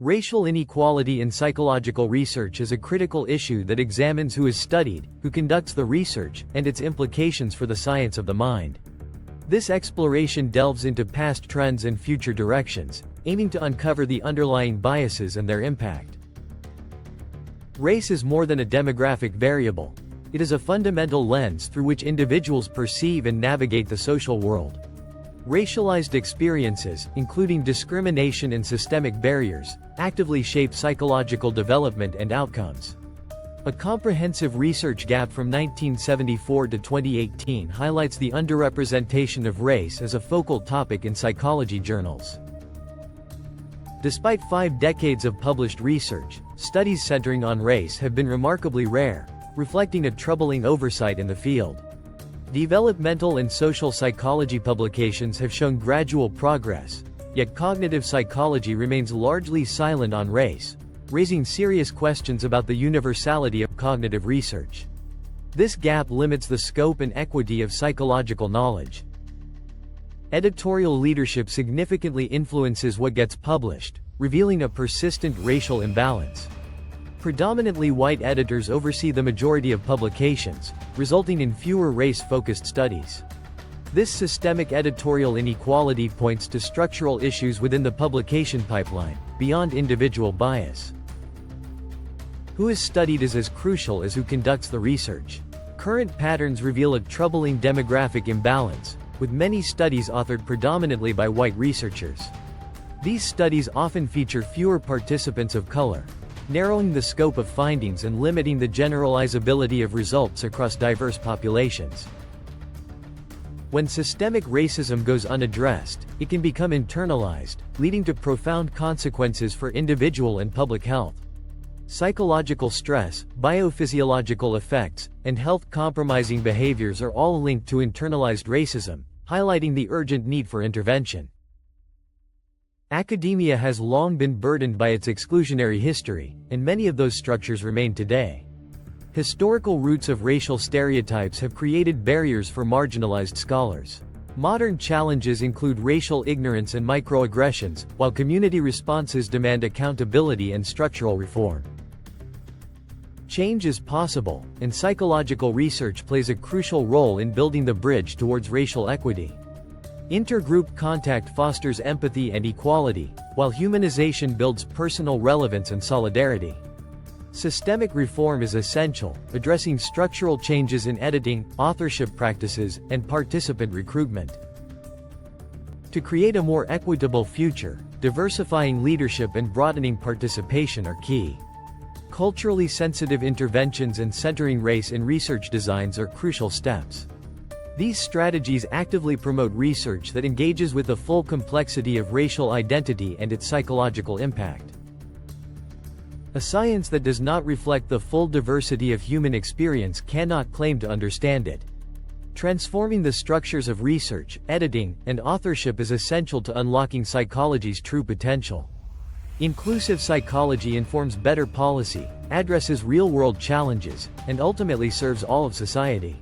Racial inequality in psychological research is a critical issue that examines who is studied, who conducts the research, and its implications for the science of the mind. This exploration delves into past trends and future directions, aiming to uncover the underlying biases and their impact. Race is more than a demographic variable. It is a fundamental lens through which individuals perceive and navigate the social world. Racialized experiences, including discrimination and systemic barriers, actively shape psychological development and outcomes. A comprehensive research gap from 1974 to 2018 highlights the underrepresentation of race as a focal topic in psychology journals. Despite 5 decades of published research, studies centering on race have been remarkably rare, reflecting a troubling oversight in the field. Developmental and social psychology publications have shown gradual progress, yet cognitive psychology remains largely silent on race, raising serious questions about the universality of cognitive research. This gap limits the scope and equity of psychological knowledge. Editorial leadership significantly influences what gets published, revealing a persistent racial imbalance. Predominantly white editors oversee the majority of publications, resulting in fewer race-focused studies. This systemic editorial inequality points to structural issues within the publication pipeline, beyond individual bias. Who is studied is as crucial as who conducts the research. Current patterns reveal a troubling demographic imbalance, with many studies authored predominantly by white researchers. These studies often feature fewer participants of color, narrowing the scope of findings and limiting the generalizability of results across diverse populations. When systemic racism goes unaddressed, it can become internalized, leading to profound consequences for individual and public health. Psychological stress, biophysiological effects, and health-compromising behaviors are all linked to internalized racism, highlighting the urgent need for intervention. Academia has long been burdened by its exclusionary history, and many of those structures remain today. Historical roots of racial stereotypes have created barriers for marginalized scholars. Modern challenges include racial ignorance and microaggressions, while community responses demand accountability and structural reform. Change is possible, and psychological research plays a crucial role in building the bridge towards racial equity. Intergroup contact fosters empathy and equality, while humanization builds personal relevance and solidarity. Systemic reform is essential, addressing structural changes in editing, authorship practices, and participant recruitment. To create a more equitable future, diversifying leadership and broadening participation are key. Culturally sensitive interventions and centering race in research designs are crucial steps. These strategies actively promote research that engages with the full complexity of racial identity and its psychological impact. A science that does not reflect the full diversity of human experience cannot claim to understand it. Transforming the structures of research, editing, and authorship is essential to unlocking psychology's true potential. Inclusive psychology informs better policy, addresses real-world challenges, and ultimately serves all of society.